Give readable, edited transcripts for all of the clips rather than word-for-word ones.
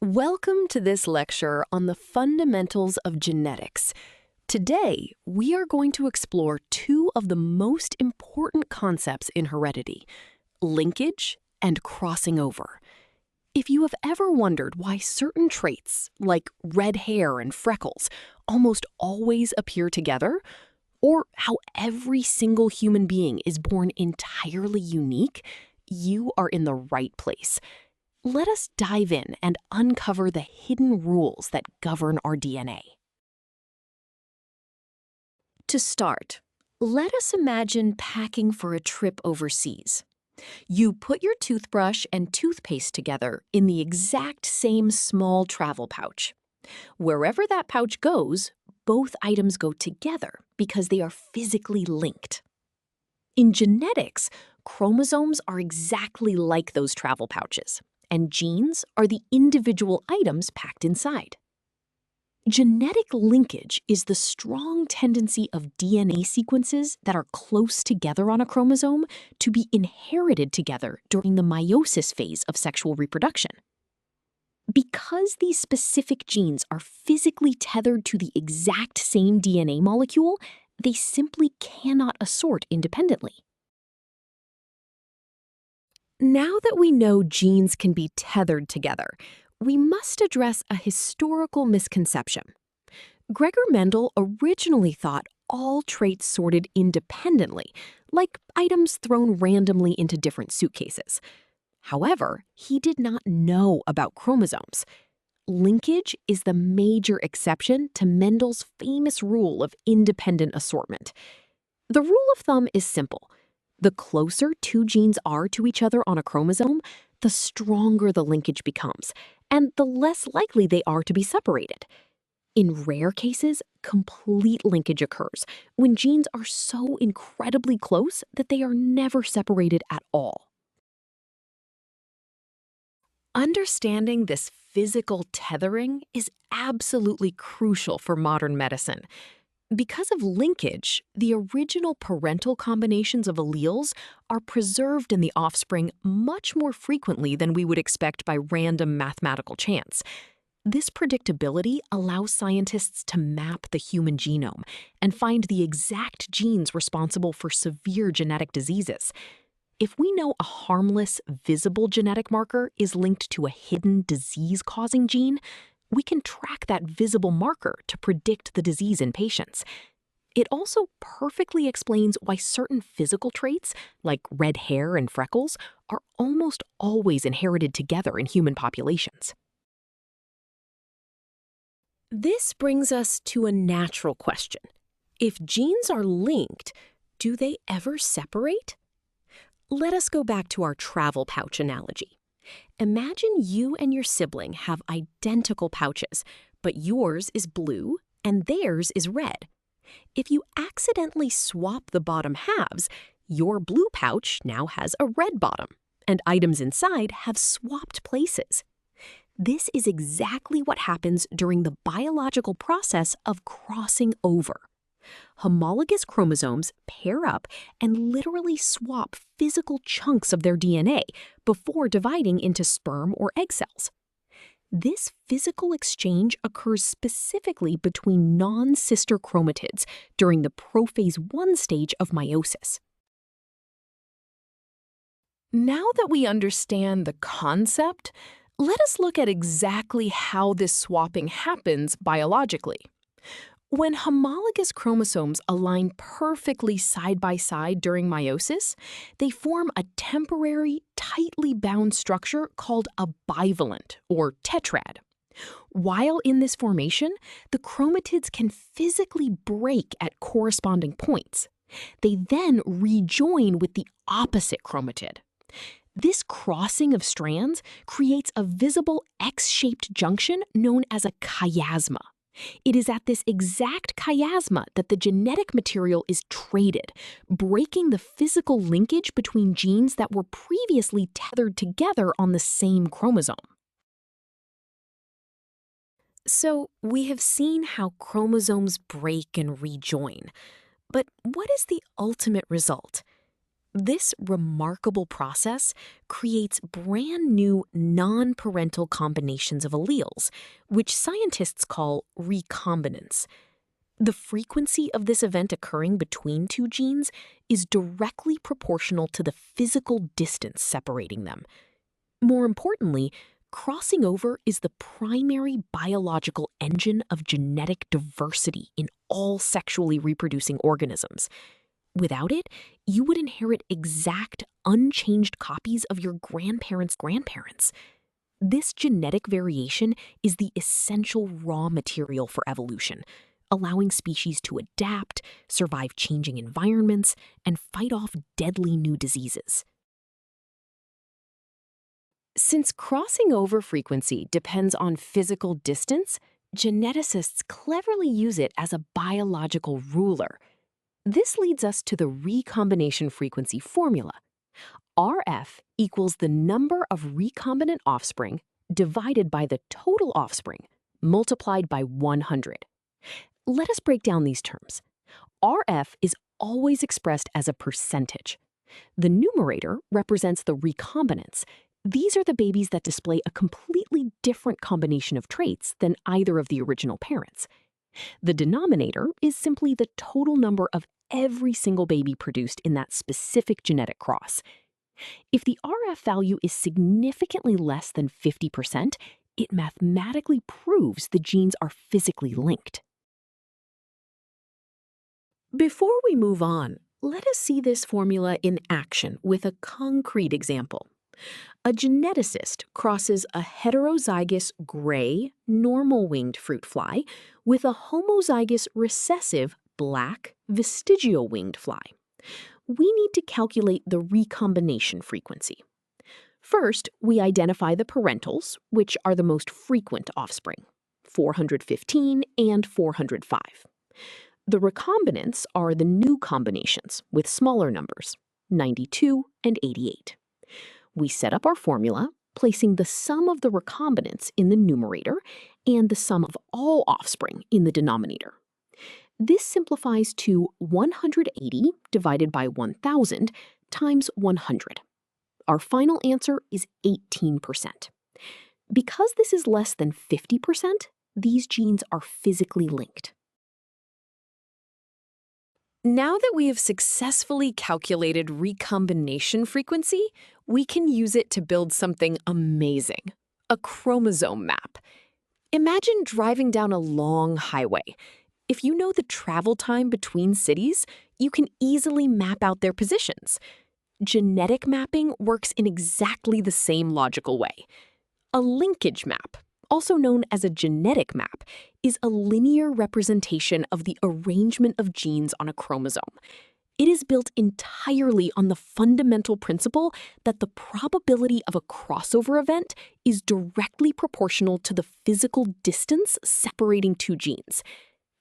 Welcome to this lecture on the fundamentals of genetics. Today, we are going to explore two of the most important concepts in heredity: linkage and crossing over. If you have ever wondered why certain traits, like red hair and freckles, almost always appear together, or how every single human being is born entirely unique, you are in the right place. Let us dive in and uncover the hidden rules that govern our DNA. To start, let us imagine packing for a trip overseas. You put your toothbrush and toothpaste together in the exact same small travel pouch. Wherever that pouch goes, both items go together because they are physically linked. In genetics, chromosomes are exactly like those travel pouches, and genes are the individual items packed inside. Genetic linkage is the strong tendency of DNA sequences that are close together on a chromosome to be inherited together during the meiosis phase of sexual reproduction. Because these specific genes are physically tethered to the exact same DNA molecule, they simply cannot assort independently. Now that we know genes can be tethered together, we must address a historical misconception. Gregor Mendel originally thought all traits sorted independently, like items thrown randomly into different suitcases. However, he did not know about chromosomes. Linkage is the major exception to Mendel's famous rule of independent assortment. The rule of thumb is simple. The closer two genes are to each other on a chromosome, the stronger the linkage becomes, and the less likely they are to be separated. In rare cases, complete linkage occurs when genes are so incredibly close that they are never separated at all. Understanding this physical tethering is absolutely crucial for modern medicine. Because of linkage, the original parental combinations of alleles are preserved in the offspring much more frequently than we would expect by random mathematical chance. This predictability allows scientists to map the human genome and find the exact genes responsible for severe genetic diseases. If we know a harmless, visible genetic marker is linked to a hidden disease-causing gene, we can track that visible marker to predict the disease in patients. It also perfectly explains why certain physical traits, like red hair and freckles, are almost always inherited together in human populations. This brings us to a natural question. If genes are linked, do they ever separate? Let us go back to our travel pouch analogy. Imagine you and your sibling have identical pouches, but yours is blue and theirs is red. If you accidentally swap the bottom halves, your blue pouch now has a red bottom, and items inside have swapped places. This is exactly what happens during the biological process of crossing over. Homologous chromosomes pair up and literally swap physical chunks of their DNA before dividing into sperm or egg cells. This physical exchange occurs specifically between non-sister chromatids during the prophase 1 stage of meiosis. Now that we understand the concept, let us look at exactly how this swapping happens biologically. When homologous chromosomes align perfectly side by side during meiosis, they form a temporary, tightly bound structure called a bivalent, or tetrad. While in this formation, the chromatids can physically break at corresponding points. They then rejoin with the opposite chromatid. This crossing of strands creates a visible X-shaped junction known as a chiasma. It is at this exact chiasma that the genetic material is traded, breaking the physical linkage between genes that were previously tethered together on the same chromosome. So, we have seen how chromosomes break and rejoin. But what is the ultimate result? This remarkable process creates brand new non-parental combinations of alleles, which scientists call recombinants. The frequency of this event occurring between two genes is directly proportional to the physical distance separating them. More importantly, crossing over is the primary biological engine of genetic diversity in all sexually reproducing organisms. Without it, you would inherit exact, unchanged copies of your grandparents' grandparents. This genetic variation is the essential raw material for evolution, allowing species to adapt, survive changing environments, and fight off deadly new diseases. Since crossing over frequency depends on physical distance, geneticists cleverly use it as a biological ruler. This leads us to the recombination frequency formula. RF equals the number of recombinant offspring divided by the total offspring multiplied by 100. Let us break down these terms. RF is always expressed as a percentage. The numerator represents the recombinants. These are the babies that display a completely different combination of traits than either of the original parents. The denominator is simply the total number of every single baby produced in that specific genetic cross. If the RF value is significantly less than 50%, it mathematically proves the genes are physically linked. Before we move on, let us see this formula in action with a concrete example. A geneticist crosses a heterozygous gray, normal-winged fruit fly with a homozygous recessive black, vestigial-winged fly. We need to calculate the recombination frequency. First, we identify the parentals, which are the most frequent offspring, 415 and 405. The recombinants are the new combinations with smaller numbers, 92 and 88. We set up our formula, placing the sum of the recombinants in the numerator and the sum of all offspring in the denominator. This simplifies to 180 divided by 1,000 times 100. Our final answer is 18%. Because this is less than 50%, these genes are physically linked. Now that we have successfully calculated recombination frequency, we can use it to build something amazing, a chromosome map. Imagine driving down a long highway. If you know the travel time between cities, you can easily map out their positions. Genetic mapping works in exactly the same logical way. A linkage map, also known as a genetic map, is a linear representation of the arrangement of genes on a chromosome. It is built entirely on the fundamental principle that the probability of a crossover event is directly proportional to the physical distance separating two genes.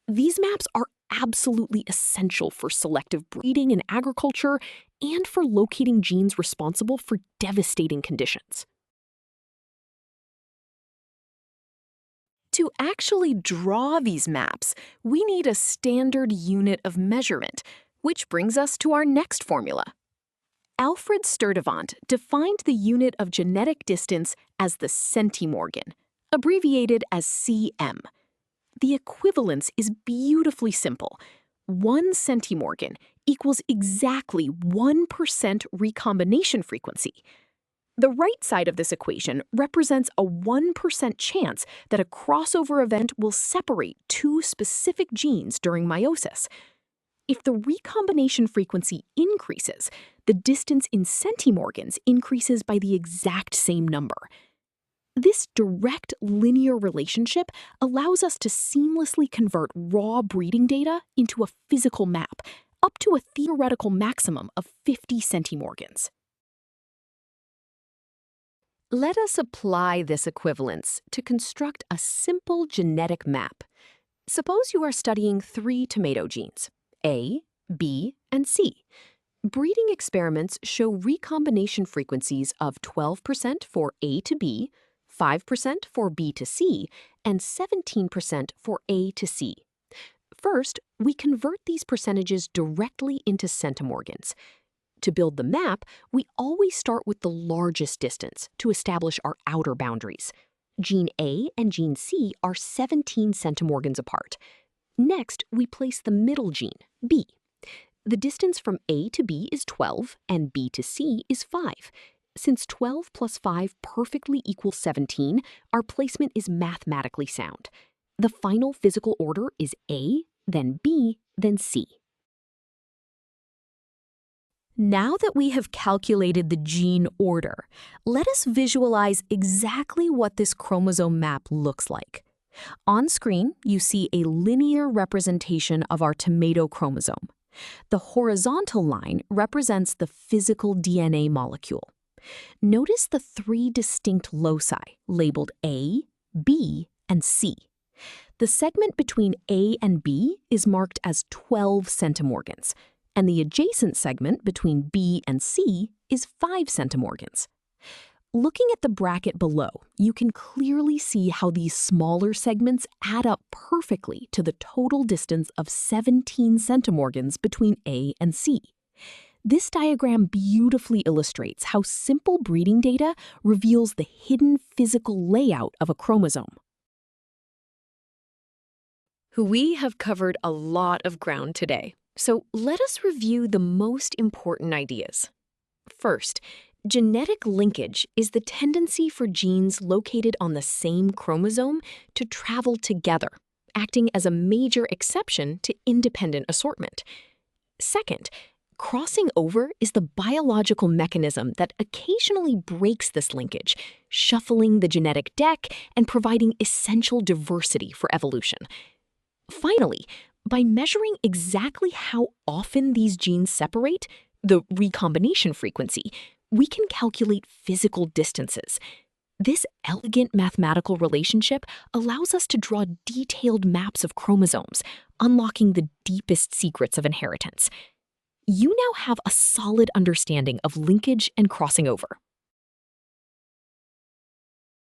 These maps are absolutely essential for selective breeding in agriculture and for locating genes responsible for devastating conditions. To actually draw these maps, we need a standard unit of measurement, which brings us to our next formula. Alfred Sturtevant defined the unit of genetic distance as the centimorgan, abbreviated as cm. The equivalence is beautifully simple. 1 centimorgan equals exactly 1% recombination frequency. The right side of this equation represents a 1% chance that a crossover event will separate two specific genes during meiosis. If the recombination frequency increases, the distance in centimorgans increases by the exact same number. This direct linear relationship allows us to seamlessly convert raw breeding data into a physical map, up to a theoretical maximum of 50 centimorgans. Let us apply this equivalence to construct a simple genetic map. Suppose you are studying 3 tomato genes, A, B, and C. Breeding experiments show recombination frequencies of 12% for A to B, 5% for B to C, and 17% for A to C. First, we convert these percentages directly into centimorgans. To build the map, we always start with the largest distance to establish our outer boundaries. Gene A and gene C are 17 centimorgans apart. Next, we place the middle gene, B. The distance from A to B is 12 and B to C is 5. Since 12 plus 5 perfectly equals 17, our placement is mathematically sound. The final physical order is A, then B, then C. Now that we have calculated the gene order, let us visualize exactly what this chromosome map looks like. On screen, you see a linear representation of our tomato chromosome. The horizontal line represents the physical DNA molecule. Notice the 3 distinct loci labeled A, B, and C. The segment between A and B is marked as 12 centimorgans, and the adjacent segment between B and C is 5 centimorgans. Looking at the bracket below, you can clearly see how these smaller segments add up perfectly to the total distance of 17 centimorgans between A and C. This diagram beautifully illustrates how simple breeding data reveals the hidden physical layout of a chromosome. We have covered a lot of ground today, so let us review the most important ideas. First, genetic linkage is the tendency for genes located on the same chromosome to travel together, acting as a major exception to independent assortment. Second, crossing over is the biological mechanism that occasionally breaks this linkage, shuffling the genetic deck and providing essential diversity for evolution. Finally, by measuring exactly how often these genes separate, the recombination frequency, we can calculate physical distances. This elegant mathematical relationship allows us to draw detailed maps of chromosomes, unlocking the deepest secrets of inheritance. You now have a solid understanding of linkage and crossing over.